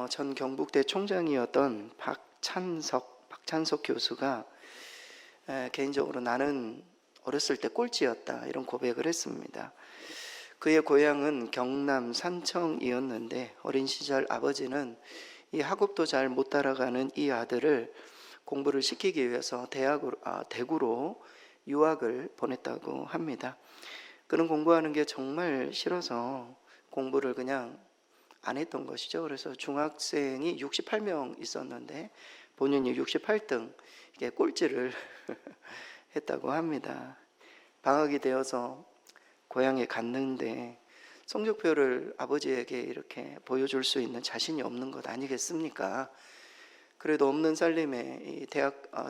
전 경북대 총장이었던 박찬석 교수가 개인적으로 나는 어렸을 때 꼴찌였다 이런 고백을 했습니다. 그의 고향은 경남 산청이었는데 어린 시절 아버지는 이 학업도 잘 못 따라가는 이 아들을 공부를 시키기 위해서 대구로 유학을 보냈다고 합니다. 그는 공부하는 게 정말 싫어서 공부를 그냥 안 했던 것이죠. 그래서 중학생이 68명 있었는데 본인이 68등 꼴찌를 했다고 합니다. 방학이 되어서 고향에 갔는데 성적표를 아버지에게 이렇게 보여줄 수 있는 자신이 없는 것 아니겠습니까? 그래도 없는 살림에 이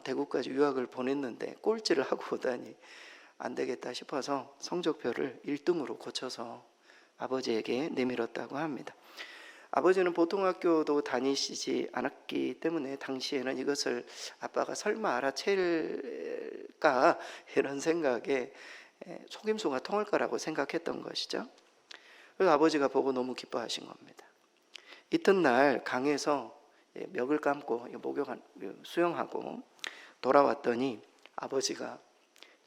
대구까지 유학을 보냈는데 꼴찌를 하고 오다니 안 되겠다 싶어서 성적표를 1등으로 고쳐서 아버지에게 내밀었다고 합니다. 아버지는 보통 학교도 다니시지 않았기 때문에 당시에는 이것을 아빠가 설마 알아챌까 이런 생각에 속임수가 통할 거라고 생각했던 것이죠. 그래서 아버지가 보고 너무 기뻐하신 겁니다. 이튿날 강에서 멱을 감고 수영하고 돌아왔더니 아버지가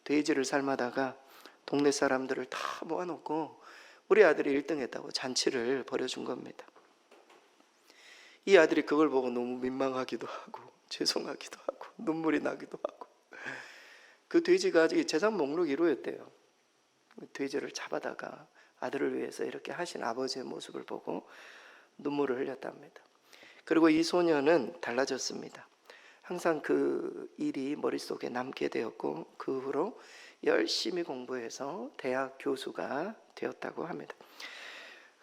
돼지를 삶아다가 동네 사람들을 다 모아놓고 우리 아들이 1등 했다고 잔치를 벌여준 겁니다. 이 아들이 그걸 보고 너무 민망하기도 하고 죄송하기도 하고 눈물이 나기도 하고 그 돼지가 아직 재산 목록 1호였대요. 돼지를 잡아다가 아들을 위해서 이렇게 하신 아버지의 모습을 보고 눈물을 흘렸답니다. 그리고 이 소년은 달라졌습니다. 항상 그 일이 머릿속에 남게 되었고 그 후로 열심히 공부해서 대학 교수가 되었다고 합니다.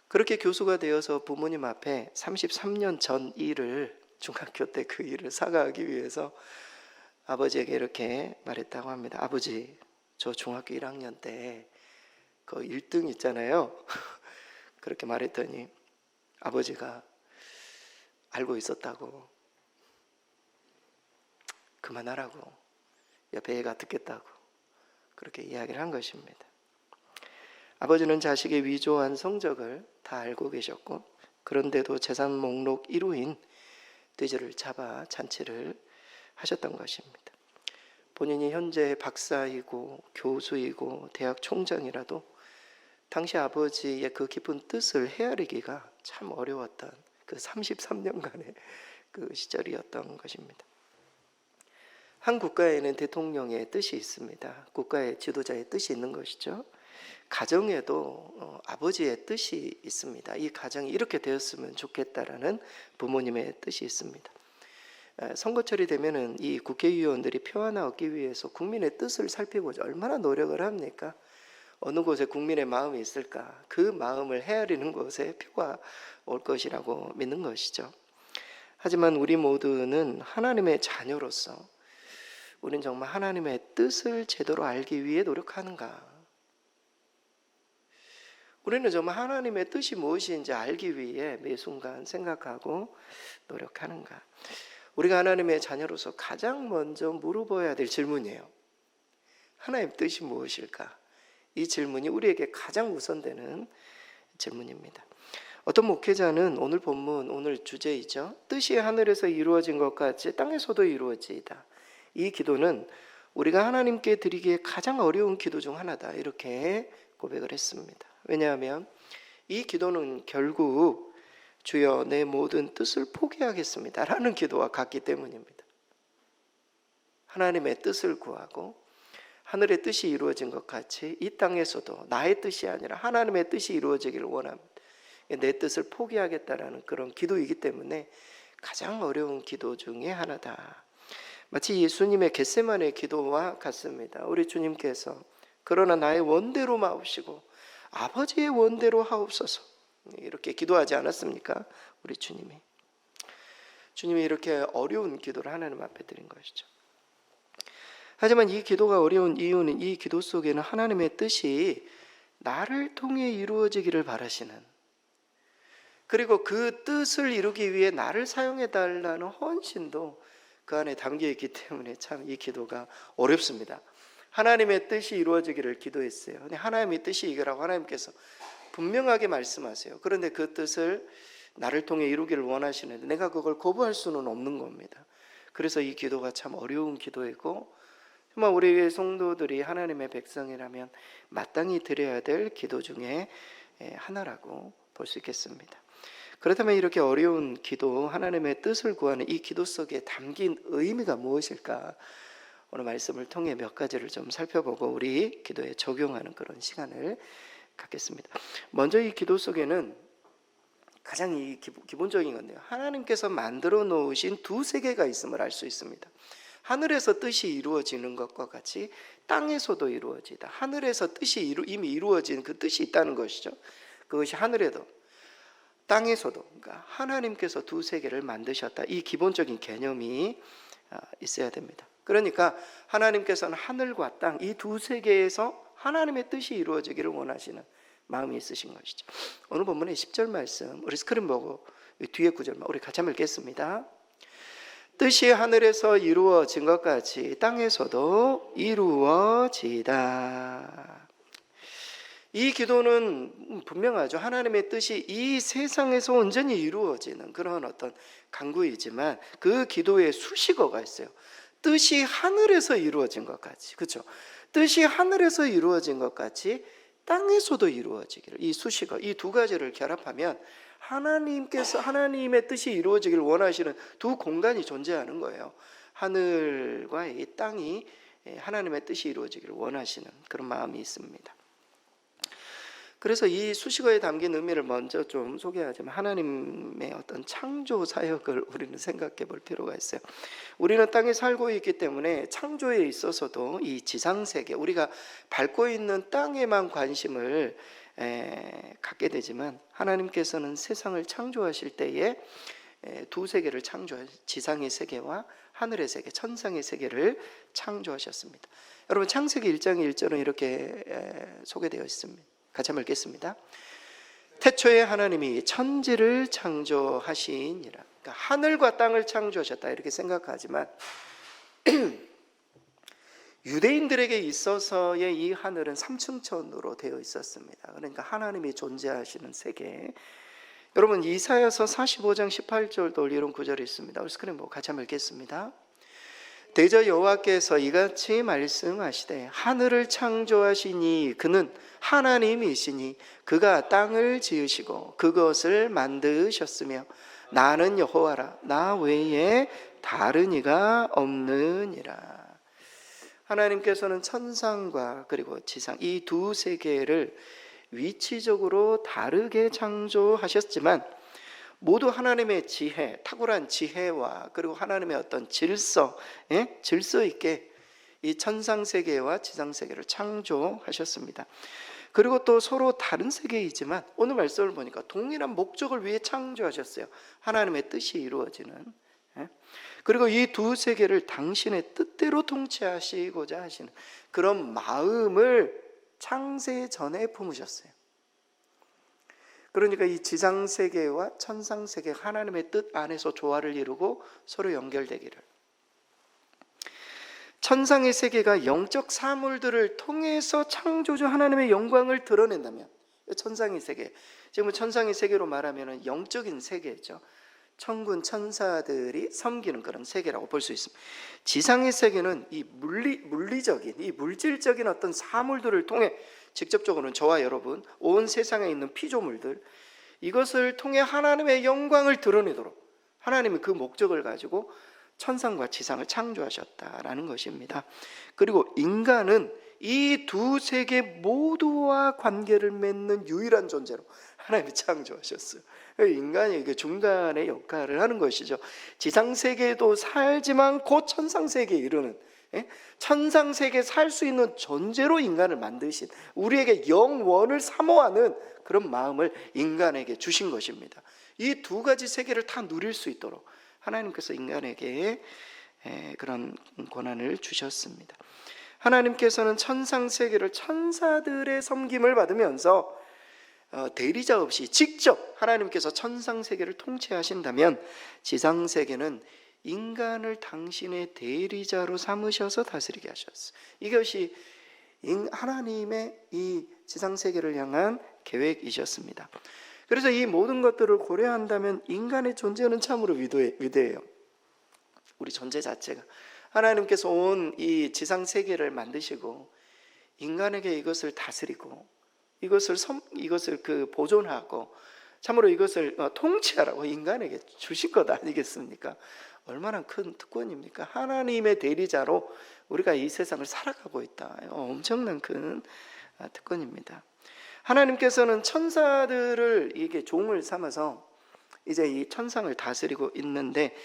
그렇게 교수가 되어서 부모님 앞에 33년 전 일을 중학교 때 그 일을 사과하기 위해서 아버지에게 이렇게 말했다고 합니다. 아버지, 저 중학교 1학년 때 그 1등 있잖아요. 그렇게 말했더니 아버지가 알고 있었다고, 그만하라고, 옆에 애가 듣겠다고 그렇게 이야기를 한 것입니다. 아버지는 자식의 위조한 성적을 다 알고 계셨고 그런데도 재산 목록 1호인 돼지를 잡아 잔치를 하셨던 것입니다. 본인이 현재 박사이고 교수이고 대학 총장이라도 당시 아버지의 그 깊은 뜻을 헤아리기가 참 어려웠던 그 33년간의 그 시절이었던 것입니다. 한 국가에는 대통령의 뜻이 있습니다. 국가의 지도자의 뜻이 있는 것이죠. 가정에도 아버지의 뜻이 있습니다. 이 가정이 이렇게 되었으면 좋겠다라는 부모님의 뜻이 있습니다. 선거철이 되면은 이 국회의원들이 표 하나 얻기 위해서 국민의 뜻을 살피고 얼마나 노력을 합니까? 어느 곳에 국민의 마음이 있을까? 그 마음을 헤아리는 곳에 표가 올 것이라고 믿는 것이죠. 하지만 우리 모두는 하나님의 자녀로서 우리는 정말 하나님의 뜻을 제대로 알기 위해 노력하는가? 우리는 정말 하나님의 뜻이 무엇인지 알기 위해 매 순간 생각하고 노력하는가? 우리가 하나님의 자녀로서 가장 먼저 물어봐야 될 질문이에요. 하나님의 뜻이 무엇일까? 이 질문이 우리에게 가장 우선되는 질문입니다. 어떤 목회자는 오늘 본문, 오늘 주제이죠. 뜻이 하늘에서 이루어진 것 같이 땅에서도 이루어지이다. 이 기도는 우리가 하나님께 드리기에 가장 어려운 기도 중 하나다. 이렇게 고백을 했습니다. 왜냐하면 이 기도는 결국 주여 내 모든 뜻을 포기하겠습니다 라는 기도와 같기 때문입니다. 하나님의 뜻을 구하고 하늘의 뜻이 이루어진 것 같이 이 땅에서도 나의 뜻이 아니라 하나님의 뜻이 이루어지기를 원합니다. 내 뜻을 포기하겠다라는 그런 기도이기 때문에 가장 어려운 기도 중에 하나다. 마치 예수님의 겟세마네 기도와 같습니다. 우리 주님께서 그러나 나의 원대로 마옵시고 아버지의 원대로 하옵소서 이렇게 기도하지 않았습니까? 우리 주님이 이렇게 어려운 기도를 하나님 앞에 드린 것이죠. 하지만 이 기도가 어려운 이유는 이 기도 속에는 하나님의 뜻이 나를 통해 이루어지기를 바라시는, 그리고 그 뜻을 이루기 위해 나를 사용해 달라는 헌신도 그 안에 담겨 있기 때문에 참 이 기도가 어렵습니다. 하나님의 뜻이 이루어지기를 기도했어요. 근데 하나님의 뜻이 이거라고 하나님께서 분명하게 말씀하세요. 그런데 그 뜻을 나를 통해 이루기를 원하시는데 내가 그걸 거부할 수는 없는 겁니다. 그래서 이 기도가 참 어려운 기도이고 정말 우리 성도들이 하나님의 백성이라면 마땅히 드려야 될 기도 중에 하나라고 볼 수 있겠습니다. 그렇다면 이렇게 어려운 기도, 하나님의 뜻을 구하는 이 기도 속에 담긴 의미가 무엇일까? 오늘 말씀을 통해 몇 가지를 좀 살펴보고 우리 기도에 적용하는 그런 시간을 갖겠습니다. 먼저 이 기도 속에는 가장 기본적인 건데요, 하나님께서 만들어 놓으신 두 세계가 있음을 알 수 있습니다. 하늘에서 뜻이 이루어지는 것과 같이 땅에서도 이루어지다. 하늘에서 뜻이 이미 이루어진 그 뜻이 있다는 것이죠. 그것이 하늘에도 땅에서도, 그러니까 하나님께서 두 세계를 만드셨다. 이 기본적인 개념이 있어야 됩니다. 그러니까 하나님께서는 하늘과 땅 이 두 세계에서 하나님의 뜻이 이루어지기를 원하시는 마음이 있으신 것이죠. 오늘 본문의 10절 말씀, 우리 스크린 보고 뒤에 9절만 우리 같이 한번 읽겠습니다. 뜻이 하늘에서 이루어진 것 같이 땅에서도 이루어지다. 이 기도는 분명하죠. 하나님의 뜻이 이 세상에서 온전히 이루어지는 그런 어떤 간구이지만 그 기도에 수식어가 있어요. 뜻이 하늘에서 이루어진 것 같이, 그렇죠? 뜻이 하늘에서 이루어진 것 같이 땅에서도 이루어지기를, 이 수식어, 이 두 가지를 결합하면 하나님께서 하나님의 뜻이 이루어지기를 원하시는 두 공간이 존재하는 거예요. 하늘과 이 땅이 하나님의 뜻이 이루어지기를 원하시는 그런 마음이 있습니다. 그래서 이 수식어에 담긴 의미를 먼저 좀 소개하자면 하나님의 어떤 창조 사역을 우리는 생각해 볼 필요가 있어요. 우리는 땅에 살고 있기 때문에 창조에 있어서도 이 지상세계, 우리가 밟고 있는 땅에만 관심을 갖게 되지만 하나님께서는 세상을 창조하실 때에 두 세계를 지상의 세계와 하늘의 세계, 천상의 세계를 창조하셨습니다. 여러분, 창세기 1장 1절은 이렇게 소개되어 있습니다. 같이 한번 읽겠습니다. 태초에 하나님이 천지를 창조하시니라. 그러니까 하늘과 땅을 창조하셨다 이렇게 생각하지만 유대인들에게 있어서의 이 하늘은 삼층천으로 되어 있었습니다. 그러니까 하나님이 존재하시는 세계. 여러분, 이사야서 45장 18절도 이런 구절이 있습니다. 우리 스크린 보고 같이 한번 읽겠습니다. 대저 여호와께서 이같이 말씀하시되 하늘을 창조하시니 그는 하나님이시니 그가 땅을 지으시고 그것을 만드셨으며 나는 여호와라 나 외에 다른 이가 없느니라. 하나님께서는 천상과 그리고 지상 이 두 세계를 위치적으로 다르게 창조하셨지만 모두 하나님의 지혜, 탁월한 지혜와 그리고 하나님의 어떤 질서 있게 이 천상세계와 지상세계를 창조하셨습니다. 그리고 또 서로 다른 세계이지만 오늘 말씀을 보니까 동일한 목적을 위해 창조하셨어요. 하나님의 뜻이 이루어지는. 그리고 이 두 세계를 당신의 뜻대로 통치하시고자 하시는 그런 마음을 창세 전에 품으셨어요. 그러니까 이 지상세계와 천상세계 하나님의 뜻 안에서 조화를 이루고 서로 연결되기를, 천상의 세계가 영적 사물들을 통해서 창조주 하나님의 영광을 드러낸다면, 천상의 세계, 지금 천상의 세계로 말하면 영적인 세계죠. 천군 천사들이 섬기는 그런 세계라고 볼 수 있습니다. 지상의 세계는 이 물리적인, 이 물질적인 어떤 사물들을 통해 직접적으로는 저와 여러분, 온 세상에 있는 피조물들, 이것을 통해 하나님의 영광을 드러내도록 하나님이 그 목적을 가지고 천상과 지상을 창조하셨다라는 것입니다. 그리고 인간은 이 두 세계 모두와 관계를 맺는 유일한 존재로 하나님이 창조하셨어요. 인간이 중간의 역할을 하는 것이죠. 지상세계에도 살지만 곧 천상세계에 이르는, 천상세계에 살 수 있는 존재로 인간을 만드신, 우리에게 영원을 사모하는 그런 마음을 인간에게 주신 것입니다. 이 두 가지 세계를 다 누릴 수 있도록 하나님께서 인간에게 그런 권한을 주셨습니다. 하나님께서는 천상세계를 천사들의 섬김을 받으면서 대리자 없이 직접 하나님께서 천상세계를 통치하신다면 지상세계는 인간을 당신의 대리자로 삼으셔서 다스리게 하셨어요. 이것이 하나님의 이 지상세계를 향한 계획이셨습니다. 그래서 이 모든 것들을 고려한다면 인간의 존재는 참으로 위대해요. 우리 존재 자체가 하나님께서 온 이 지상 세계를 만드시고 인간에게 이것을 다스리고 이것을 보존하고 참으로 이것을 통치하라고 인간에게 주신 것 아니겠습니까? 얼마나 큰 특권입니까? 하나님의 대리자로 우리가 이 세상을 살아가고 있다. 엄청난 큰 특권입니다. 하나님께서는 천사들을 이게 종을 삼아서 이제 이 천상을 다스리고 있는데,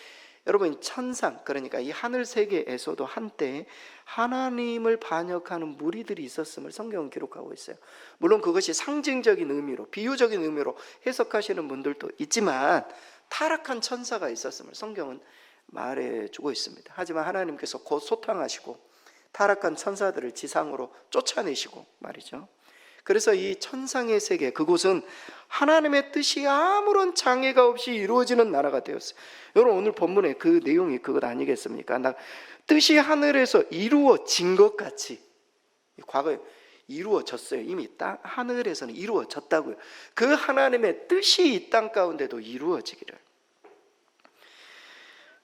여러분 천상, 그러니까 이 하늘 세계에서도 한때 하나님을 반역하는 무리들이 있었음을 성경은 기록하고 있어요. 물론 그것이 상징적인 의미로, 비유적인 의미로 해석하시는 분들도 있지만 타락한 천사가 있었음을 성경은 말해주고 있습니다. 하지만 하나님께서 곧 소탕하시고 타락한 천사들을 지상으로 쫓아내시고 말이죠. 그래서 이 천상의 세계, 그곳은 하나님의 뜻이 아무런 장애가 없이 이루어지는 나라가 되었어요. 여러분 오늘 본문의 그 내용이 그것 아니겠습니까? 뜻이 하늘에서 이루어진 것 같이, 과거에 이루어졌어요. 이미 하늘에서는 이루어졌다고요. 그 하나님의 뜻이 이 땅 가운데도 이루어지기를.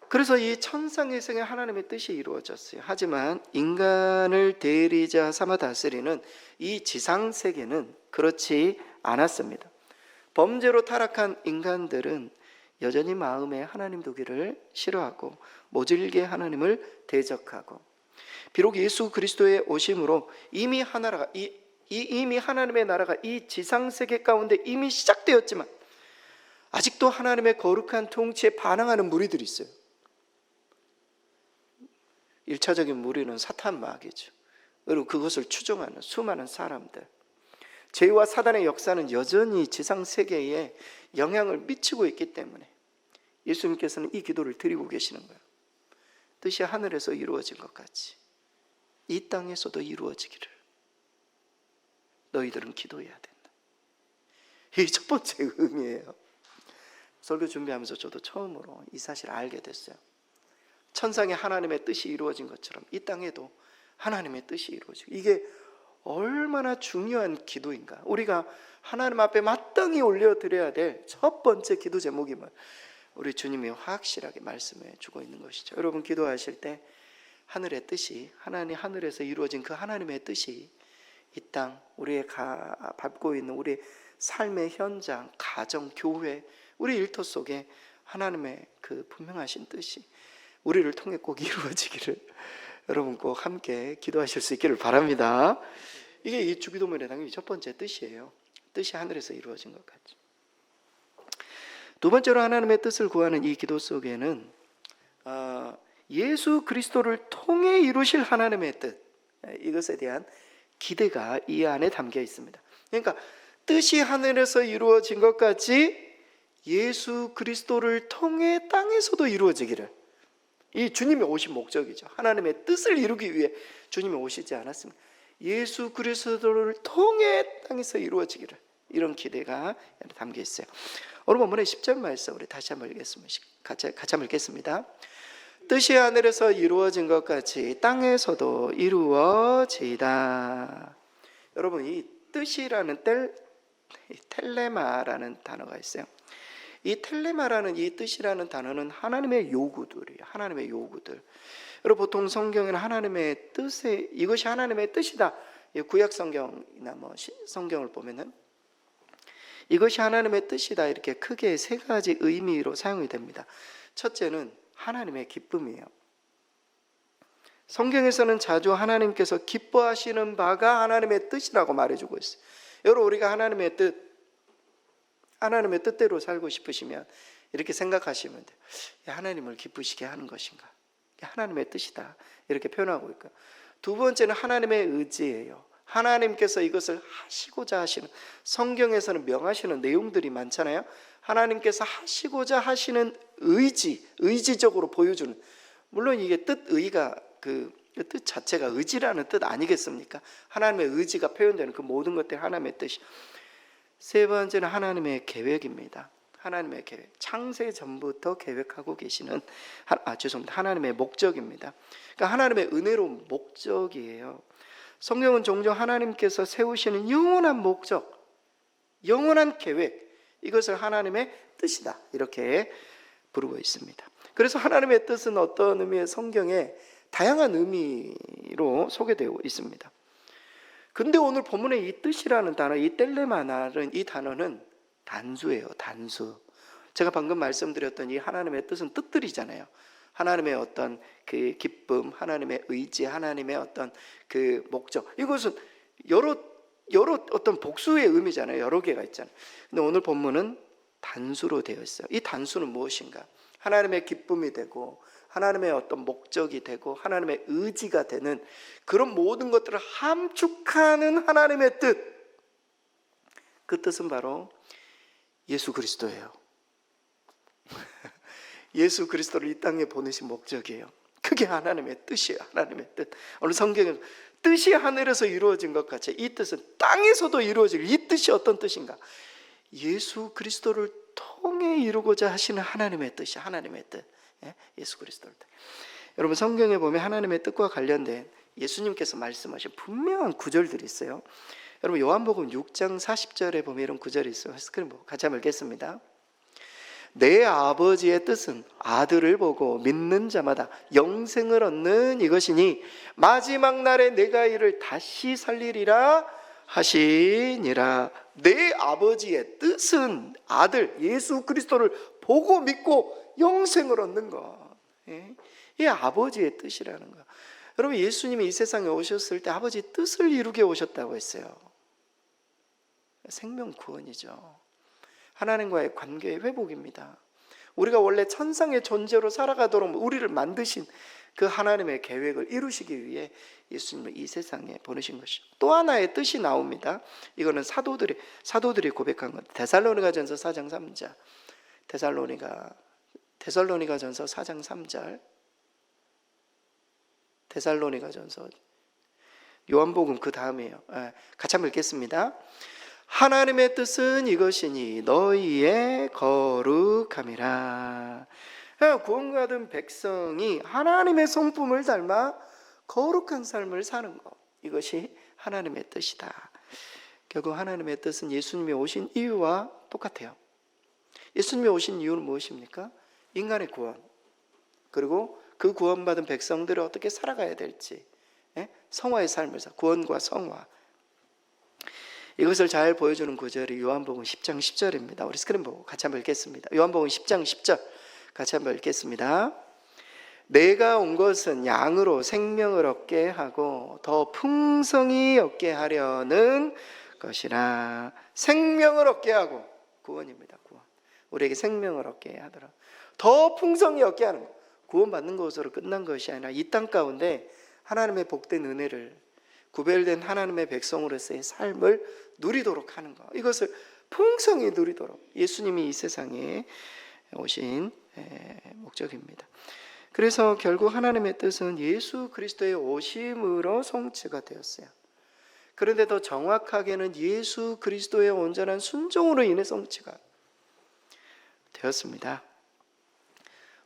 그래서 이 천상의 세계 하나님의 뜻이 이루어졌어요. 하지만 인간을 대리자 삼아 다스리는 이 지상 세계는 그렇지 않았습니다. 범죄로 타락한 인간들은 여전히 마음에 하나님 두기를 싫어하고 모질게 하나님을 대적하고, 비록 예수 그리스도의 오심으로 이미 하나님의 나라가 이 지상 세계 가운데 이미 시작되었지만 아직도 하나님의 거룩한 통치에 반항하는 무리들이 있어요. 1차적인 무리는 사탄 마귀죠. 그리고 그것을 추종하는 수많은 사람들. 죄와 사단의 역사는 여전히 지상 세계에 영향을 미치고 있기 때문에 예수님께서는 이 기도를 드리고 계시는 거예요. 뜻이 하늘에서 이루어진 것 같이 이 땅에서도 이루어지기를 너희들은 기도해야 된다. 이게 첫 번째 의미예요. 설교 준비하면서 저도 처음으로 이 사실을 알게 됐어요. 천상에 하나님의 뜻이 이루어진 것처럼 이 땅에도 하나님의 뜻이 이루어지고, 이게 얼마나 중요한 기도인가. 우리가 하나님 앞에 마땅히 올려드려야 될 첫 번째 기도 제목임을 우리 주님이 확실하게 말씀해 주고 있는 것이죠. 여러분 기도하실 때 하늘의 뜻이, 하나님 하늘에서 이루어진 그 하나님의 뜻이 이 땅 우리의 밟고 있는 우리 삶의 현장, 가정, 교회, 우리 일터 속에 하나님의 그 분명하신 뜻이 우리를 통해 꼭 이루어지기를 여러분 꼭 함께 기도하실 수 있기를 바랍니다. 이게 이 주기도문의 당연히 첫 번째 뜻이에요. 뜻이 하늘에서 이루어진 것 같죠. 두 번째로 하나님의 뜻을 구하는 이 기도 속에는 예수 그리스도를 통해 이루실 하나님의 뜻, 이것에 대한 기대가 이 안에 담겨 있습니다. 그러니까 뜻이 하늘에서 이루어진 것 같이 예수 그리스도를 통해 땅에서도 이루어지기를. 이 주님이 오신 목적이죠. 하나님의 뜻을 이루기 위해 주님이 오시지 않았습니다. 예수 그리스도를 통해 땅에서 이루어지기를, 이런 기대가 담겨 있어요. 오늘 본문의 10절 말씀 우리 다시 한번 읽겠습니다. 같이 한번 읽겠습니다. 뜻이 하늘에서 이루어진 것 같이 땅에서도 이루어지이다. 여러분 이 뜻이라는 텔레마라는 단어가 있어요. 이 텔레마라는 이 뜻이라는 단어는 하나님의 요구들이에요. 하나님의 요구들. 여러분 보통 성경에는 하나님의 뜻에, 이것이 하나님의 뜻이다. 구약 성경이나 성경을 보면은 이것이 하나님의 뜻이다 이렇게 크게 세 가지 의미로 사용이 됩니다. 첫째는 하나님의 기쁨이에요. 성경에서는 자주 하나님께서 기뻐하시는 바가 하나님의 뜻이라고 말해주고 있어요. 여러분 우리가 하나님의 뜻대로 살고 싶으시면 이렇게 생각하시면 돼요. 하나님을 기쁘시게 하는 것인가? 하나님의 뜻이다 이렇게 표현하고 있고요. 두 번째는 하나님의 의지예요. 하나님께서 이것을 하시고자 하시는, 성경에서는 명하시는 내용들이 많잖아요. 하나님께서 하시고자 하시는 의지적으로 보여주는, 물론 이게 뜻의가 그 뜻 자체가 의지라는 뜻 아니겠습니까? 하나님의 의지가 표현되는 그 모든 것들이 하나님의 뜻이. 세 번째는 하나님의 계획입니다. 하나님의 계획, 창세 전부터 계획하고 계시는 하나님의 목적입니다. 그러니까 하나님의 은혜로운 목적이에요. 성경은 종종 하나님께서 세우시는 영원한 목적, 영원한 계획, 이것을 하나님의 뜻이다 이렇게 부르고 있습니다. 그래서 하나님의 뜻은 어떤 의미의 성경에 다양한 의미로 소개되고 있습니다. 근데 오늘 본문의 이 뜻이라는 단어, 이 텔레마라는 이 단어는 단수예요. 단수. 제가 방금 말씀드렸던 이 하나님의 뜻은 뜻들이잖아요. 하나님의 어떤 그 기쁨, 하나님의 의지, 하나님의 어떤 그 목적, 이것은 여러 어떤 복수의 의미잖아요. 여러 개가 있잖아요. 근데 오늘 본문은 단수로 되어 있어요. 이 단수는 무엇인가? 하나님의 기쁨이 되고 하나님의 어떤 목적이 되고 하나님의 의지가 되는 그런 모든 것들을 함축하는 하나님의 뜻. 그 뜻은 바로 예수 그리스도예요. 예수 그리스도를 이 땅에 보내신 목적이에요. 그게 하나님의 뜻이에요. 하나님의 뜻. 오늘 성경에 뜻이 하늘에서 이루어진 것 같이 이 뜻은 땅에서도 이루어질 이 뜻이 어떤 뜻인가? 예수 그리스도를 통해 이루고자 하시는 하나님의 뜻이 하나님의 뜻. 예수 그리스도를 통해. 여러분 성경에 보면 하나님의 뜻과 관련된 예수님께서 말씀하신 분명한 구절들이 있어요. 여러분 요한복음 6장 40절에 보면 이런 구절이 있어요. 스크린 보고 같이 한번 읽겠습니다. 내 아버지의 뜻은 아들을 보고 믿는 자마다 영생을 얻는 이것이니 마지막 날에 내가 이를 다시 살리리라 하시니라. 내 아버지의 뜻은 아들 예수 그리스도를 보고 믿고 영생을 얻는 것. 이 아버지의 뜻이라는 거. 여러분 예수님이 이 세상에 오셨을 때 아버지의 뜻을 이루게 오셨다고 했어요. 생명 구원이죠. 하나님과의 관계의 회복입니다. 우리가 원래 천상의 존재로 살아가도록 우리를 만드신 그 하나님의 계획을 이루시기 위해 예수님을 이 세상에 보내신 것이죠. 또 하나의 뜻이 나옵니다. 이거는 사도들이 고백한 것. 데살로니가전서 4장 3절. 데살로니가전서 4장 3절. 데살로니가전서 요한복음 그 다음이에요. 같이 한번 읽겠습니다. 하나님의 뜻은 이것이니 너희의 거룩함이라. 구원받은 백성이 하나님의 성품을 닮아 거룩한 삶을 사는 것, 이것이 하나님의 뜻이다. 결국 하나님의 뜻은 예수님이 오신 이유와 똑같아요. 예수님이 오신 이유는 무엇입니까? 인간의 구원, 그리고 그 구원받은 백성들이 어떻게 살아가야 될지, 성화의 삶을 살, 구원과 성화, 이것을 잘 보여주는 구절이 요한복음 10장 10절입니다. 우리 스크린 보고 같이 한번 읽겠습니다. 요한복음 10장 10절 같이 한번 읽겠습니다. 내가 온 것은 양으로 생명을 얻게 하고 더 풍성히 얻게 하려는 것이라. 생명을 얻게 하고, 구원입니다. 구원. 우리에게 생명을 얻게 하더라. 더 풍성히 얻게 하는 것. 구원받는 것으로 끝난 것이 아니라 이 땅 가운데 하나님의 복된 은혜를, 구별된 하나님의 백성으로서의 삶을 누리도록 하는 것, 이것을 풍성히 누리도록 예수님이 이 세상에 오신 목적입니다. 그래서 결국 하나님의 뜻은 예수 그리스도의 오심으로 성취가 되었어요. 그런데 더 정확하게는 예수 그리스도의 온전한 순종으로 인해 성취가 되었습니다.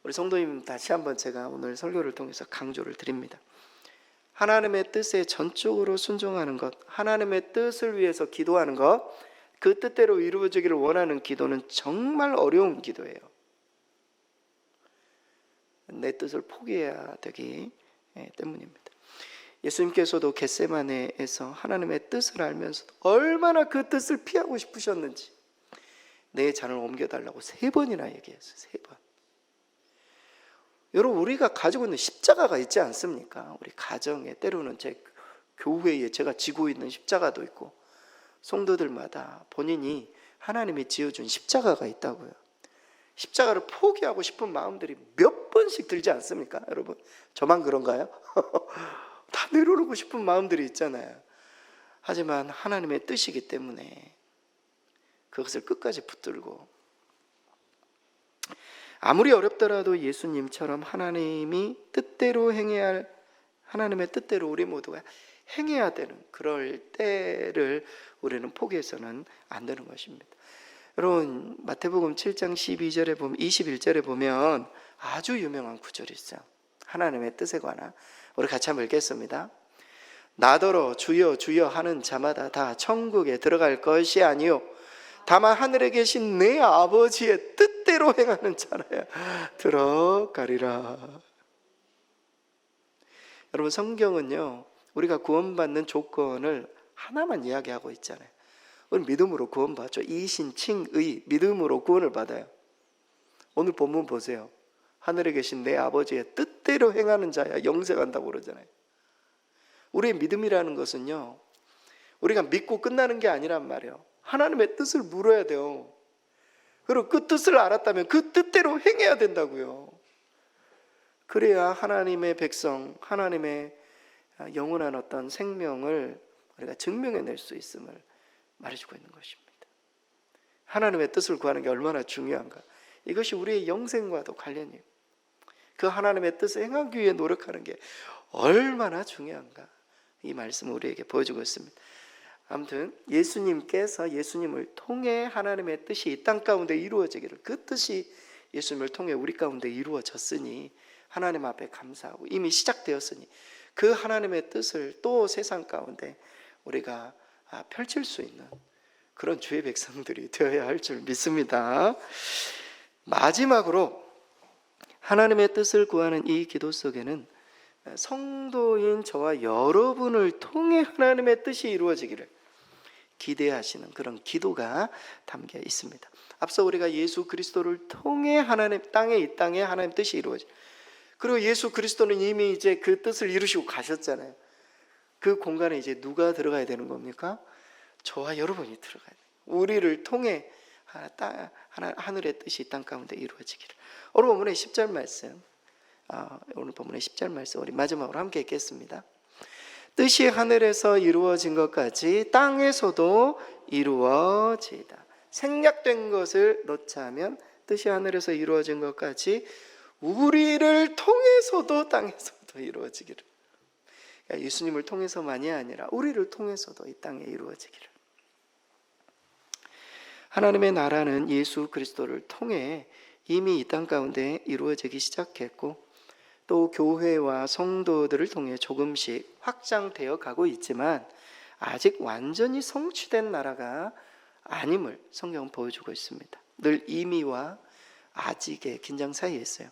우리 성도님, 다시 한번 제가 오늘 설교를 통해서 강조를 드립니다. 하나님의 뜻에 전적으로 순종하는 것, 하나님의 뜻을 위해서 기도하는 것, 그 뜻대로 이루어지기를 원하는 기도는 정말 어려운 기도예요. 내 뜻을 포기해야 되기 때문입니다. 예수님께서도 겟세마네에서 하나님의 뜻을 알면서도 얼마나 그 뜻을 피하고 싶으셨는지 내 잔을 옮겨달라고 3번이나 얘기했어요. 3번. 여러분, 우리가 가지고 있는 십자가가 있지 않습니까? 우리 가정에, 때로는 제 교회에 제가 지고 있는 십자가도 있고, 성도들마다 본인이 하나님이 지어준 십자가가 있다고요. 십자가를 포기하고 싶은 마음들이 몇 번씩 들지 않습니까? 여러분, 저만 그런가요? 다 내려놓고 싶은 마음들이 있잖아요. 하지만 하나님의 뜻이기 때문에 그것을 끝까지 붙들고, 아무리 어렵더라도 예수님처럼 하나님이 뜻대로 행해야 할, 하나님의 뜻대로 우리 모두가 행해야 되는 그럴 때를 우리는 포기해서는 안 되는 것입니다. 여러분, 마태복음 7장 12절에 보면, 21절에 보면 아주 유명한 구절이 있어요. 하나님의 뜻에 관한. 우리 같이 한번 읽겠습니다. 나더러 주여 주여 하는 자마다 다 천국에 들어갈 것이 아니요 다만 하늘에 계신 내 아버지의 뜻대로 행하는 자라야 들어가리라. 여러분, 성경은요, 우리가 구원받는 조건을 하나만 이야기하고 있잖아요. 우리 믿음으로 구원받죠. 이신칭의, 믿음으로 구원을 받아요. 오늘 본문 보세요. 하늘에 계신 내 아버지의 뜻대로 행하는 자야 영생한다고 그러잖아요. 우리의 믿음이라는 것은요, 우리가 믿고 끝나는 게 아니란 말이에요. 하나님의 뜻을 물어야 돼요. 그리고 그 뜻을 알았다면 그 뜻대로 행해야 된다고요. 그래야 하나님의 백성, 하나님의 영원한 어떤 생명을 우리가 증명해낼 수 있음을 말해주고 있는 것입니다. 하나님의 뜻을 구하는 게 얼마나 중요한가. 이것이 우리의 영생과도 관련이 있고, 그 하나님의 뜻을 행하기 위해 노력하는 게 얼마나 중요한가, 이 말씀을 우리에게 보여주고 있습니다. 아무튼 예수님께서, 예수님을 통해 하나님의 뜻이 이 땅 가운데 이루어지기를, 그 뜻이 예수님을 통해 우리 가운데 이루어졌으니 하나님 앞에 감사하고, 이미 시작되었으니 그 하나님의 뜻을 또 세상 가운데 우리가 펼칠 수 있는 그런 주의 백성들이 되어야 할 줄 믿습니다. 마지막으로 하나님의 뜻을 구하는 이 기도 속에는 성도인 저와 여러분을 통해 하나님의 뜻이 이루어지기를 기대하시는 그런 기도가 담겨 있습니다. 앞서 우리가 예수 그리스도를 통해 하나님 이 땅에 하나님 뜻이 이루어져, 그리고 예수 그리스도는 이미 이제 그 뜻을 이루시고 가셨잖아요. 그 공간에 이제 누가 들어가야 되는 겁니까? 저와 여러분이 들어가야 돼요. 우리를 통해 하늘의 뜻이 땅 가운데 이루어지기를. 오늘 본문의 10절 말씀, 오늘 본문의 10절 말씀 우리 마지막으로 함께 읽겠습니다. 뜻이 하늘에서 이루어진 것까지 땅에서도 이루어지이다. 생략된 것을 넣자면 뜻이 하늘에서 이루어진 것까지 우리를 통해서도 땅에서도 이루어지기를. 그러니까 예수님을 통해서만이 아니라 우리를 통해서도 이 땅에 이루어지기를. 하나님의 나라는 예수 그리스도를 통해 이미 이 땅 가운데 이루어지기 시작했고, 또 교회와 성도들을 통해 조금씩 확장되어 가고 있지만 아직 완전히 성취된 나라가 아님을 성경은 보여주고 있습니다. 늘 이미와 아직의 긴장 사이에 있어요.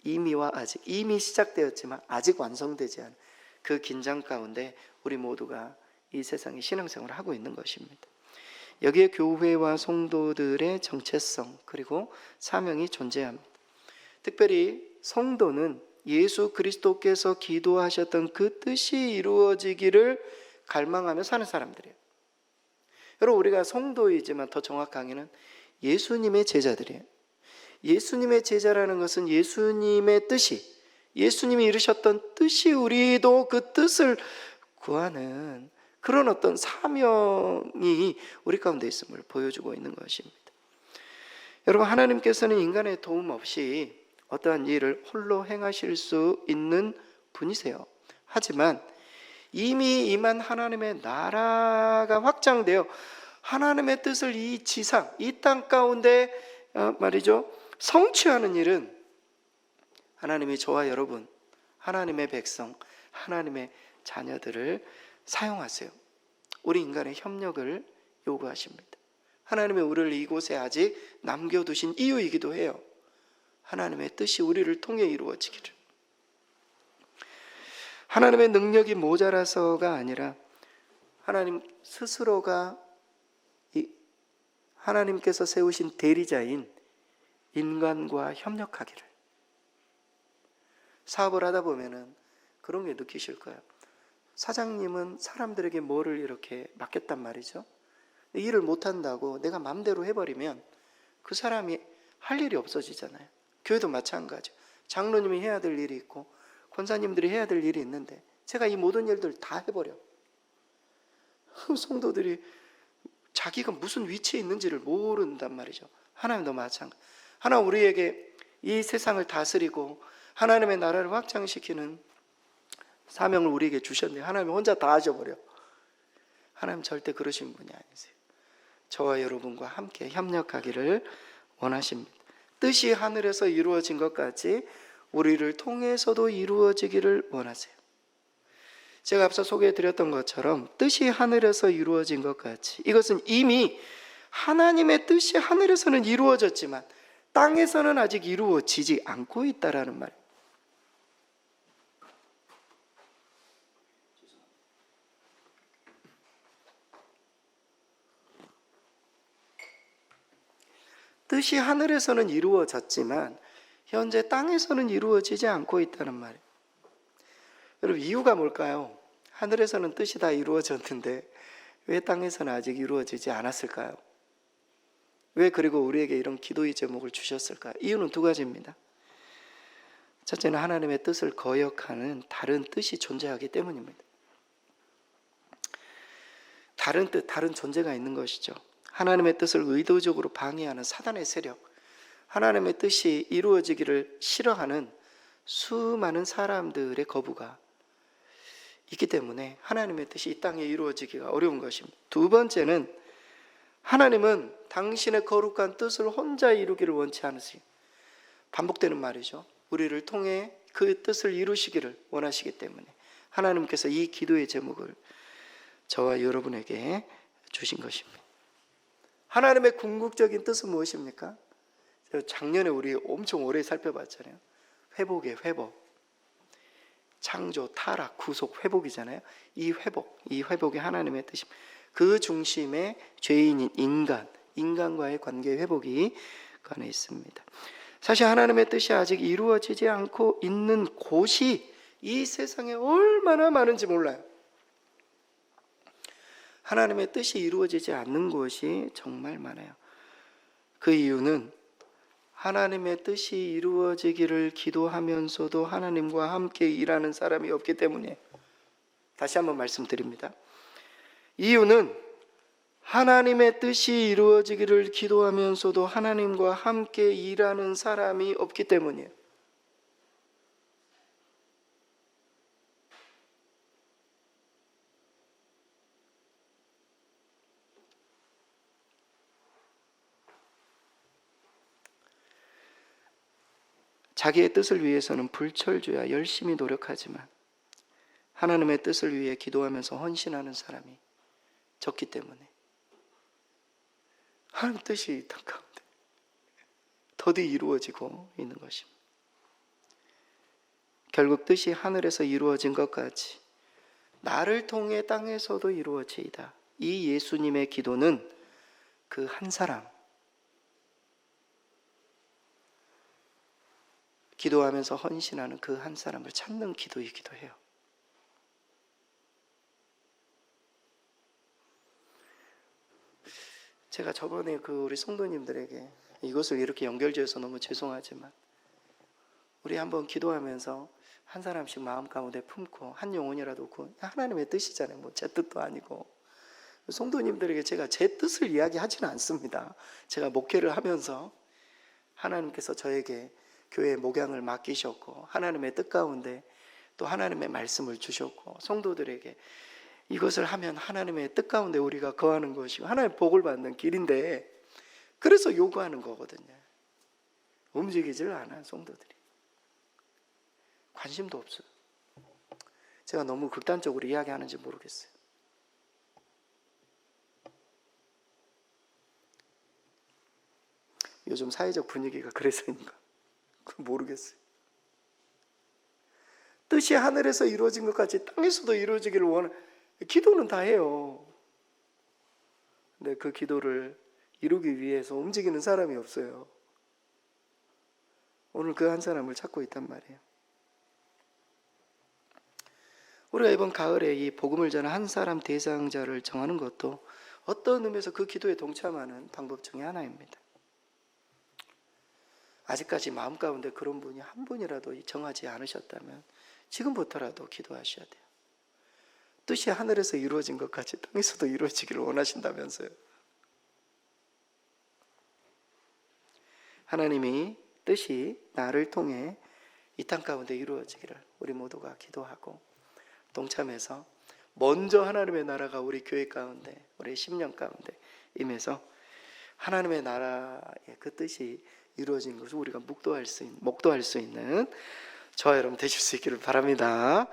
이미와 아직, 이미 시작되었지만 아직 완성되지 않은 그 긴장 가운데 우리 모두가 이 세상의 신앙생활을 하고 있는 것입니다. 여기에 교회와 성도들의 정체성 그리고 사명이 존재합니다. 특별히 성도는 예수 그리스도께서 기도하셨던 그 뜻이 이루어지기를 갈망하며 사는 사람들이에요. 여러분, 우리가 성도이지만 더 정확하게는 예수님의 제자들이에요. 예수님의 제자라는 것은 예수님의 뜻이, 예수님이 이루셨던 뜻이 우리도 그 뜻을 구하는 그런 어떤 사명이 우리 가운데 있음을 보여주고 있는 것입니다. 여러분, 하나님께서는 인간의 도움 없이 어떠한 일을 홀로 행하실 수 있는 분이세요. 하지만 이미 임한 하나님의 나라가 확장되어 하나님의 뜻을 이 지상, 이 땅 가운데 말이죠, 성취하는 일은 하나님이 저와 여러분, 하나님의 백성, 하나님의 자녀들을 사용하세요. 우리 인간의 협력을 요구하십니다. 하나님의 우리를 이곳에 아직 남겨두신 이유이기도 해요. 하나님의 뜻이 우리를 통해 이루어지기를. 하나님의 능력이 모자라서가 아니라 하나님 스스로가 하나님께서 세우신 대리자인 인간과 협력하기를. 사업을 하다 보면은 그런 게 느끼실 거예요. 사장님은 사람들에게 뭐를 이렇게 맡겼단 말이죠. 일을 못한다고 내가 마음대로 해버리면 그 사람이 할 일이 없어지잖아요. 교회도 마찬가지. 장로님이 해야 될 일이 있고 권사님들이 해야 될 일이 있는데 제가 이 모든 일들 다 해버려. 성도들이 자기가 무슨 위치에 있는지를 모른단 말이죠. 하나님도 마찬가지. 하나님 우리에게 이 세상을 다스리고 하나님의 나라를 확장시키는 사명을 우리에게 주셨는데 하나님 혼자 다 하셔버려. 하나님 절대 그러신 분이 아니세요. 저와 여러분과 함께 협력하기를 원하십니다. 뜻이 하늘에서 이루어진 것까지 우리를 통해서도 이루어지기를 원하세요. 제가 앞서 소개해드렸던 것처럼 뜻이 하늘에서 이루어진 것까지, 이것은 이미 하나님의 뜻이 하늘에서는 이루어졌지만 땅에서는 아직 이루어지지 않고 있다라는 말. 뜻이 하늘에서는 이루어졌지만 현재 땅에서는 이루어지지 않고 있다는 말이에요. 여러분, 이유가 뭘까요? 하늘에서는 뜻이 다 이루어졌는데 왜 땅에서는 아직 이루어지지 않았을까요? 왜 그리고 우리에게 이런 기도의 제목을 주셨을까요? 이유는 두 가지입니다. 첫째는 하나님의 뜻을 거역하는 다른 뜻이 존재하기 때문입니다. 다른 뜻, 다른 존재가 있는 것이죠. 하나님의 뜻을 의도적으로 방해하는 사단의 세력, 하나님의 뜻이 이루어지기를 싫어하는 수많은 사람들의 거부가 있기 때문에 하나님의 뜻이 이 땅에 이루어지기가 어려운 것입니다. 두 번째는 하나님은 당신의 거룩한 뜻을 혼자 이루기를 원치 않으시, 반복되는 말이죠. 우리를 통해 그 뜻을 이루시기를 원하시기 때문에 하나님께서 이 기도의 제목을 저와 여러분에게 주신 것입니다. 하나님의 궁극적인 뜻은 무엇입니까? 작년에 우리 엄청 오래 살펴봤잖아요. 회복의 회복. 창조, 타락, 구속, 회복이잖아요. 이 회복이 하나님의 뜻입니다. 그 중심에 죄인인 인간과의 관계 회복이 관해 있습니다. 사실 하나님의 뜻이 아직 이루어지지 않고 있는 곳이 이 세상에 얼마나 많은지 몰라요. 하나님의 뜻이 이루어지지 않는 곳이 정말 많아요. 그 이유는 하나님의 뜻이 이루어지기를 기도하면서도 하나님과 함께 일하는 사람이 없기 때문이에요. 다시 한번 말씀드립니다. 이유는 하나님의 뜻이 이루어지기를 기도하면서도 하나님과 함께 일하는 사람이 없기 때문이에요. 자기의 뜻을 위해서는 불철주야 열심히 노력하지만 하나님의 뜻을 위해 기도하면서 헌신하는 사람이 적기 때문에 하나님 뜻이 이 땅 가운데 더디 이루어지고 있는 것입니다. 결국 뜻이 하늘에서 이루어진 것 같이 나를 통해 땅에서도 이루어지이다. 이 예수님의 기도는 그 한 사람, 기도하면서 헌신하는 그 한 사람을 찾는 기도이기도 해요. 제가 저번에 우리 성도님들에게 이것을 이렇게 연결지어서 너무 죄송하지만 우리 한번 기도하면서 한 사람씩 마음 가운데 품고 한 영혼이라도 하나님의 뜻이잖아요. 뭐 제 뜻도 아니고. 성도님들에게 제가 제 뜻을 이야기하지는 않습니다. 제가 목회를 하면서 하나님께서 저에게 교회 목양을 맡기셨고 하나님의 뜻 가운데 또 하나님의 말씀을 주셨고 성도들에게 이것을 하면 하나님의 뜻 가운데 우리가 거하는 것이고 하나님의 복을 받는 길인데 그래서 요구하는 거거든요. 움직이질 않아요. 성도들이 관심도 없어요. 제가 너무 극단적으로 이야기하는지 모르겠어요. 요즘 사회적 분위기가 그래서인가 모르겠어요. 뜻이 하늘에서 이루어진 것 같이 땅에서도 이루어지기를 원하는 기도는 다 해요. 근데 그 기도를 이루기 위해서 움직이는 사람이 없어요. 오늘 그 한 사람을 찾고 있단 말이에요. 우리가 이번 가을에 이 복음을 전한 한 사람 대상자를 정하는 것도 어떤 의미에서 그 기도에 동참하는 방법 중에 하나입니다. 아직까지 마음 가운데 그런 분이 한 분이라도 정하지 않으셨다면 지금부터라도 기도하셔야 돼요. 뜻이 하늘에서 이루어진 것 같이 땅에서도 이루어지기를 원하신다면서요. 하나님이 뜻이 나를 통해 이 땅 가운데 이루어지기를 우리 모두가 기도하고 동참해서 먼저 하나님의 나라가 우리 교회 가운데 우리 심령 가운데 임해서 하나님의 나라의 그 뜻이 이루어진 것을 우리가 목도할 수 있는 저와 여러분 되실 수 있기를 바랍니다.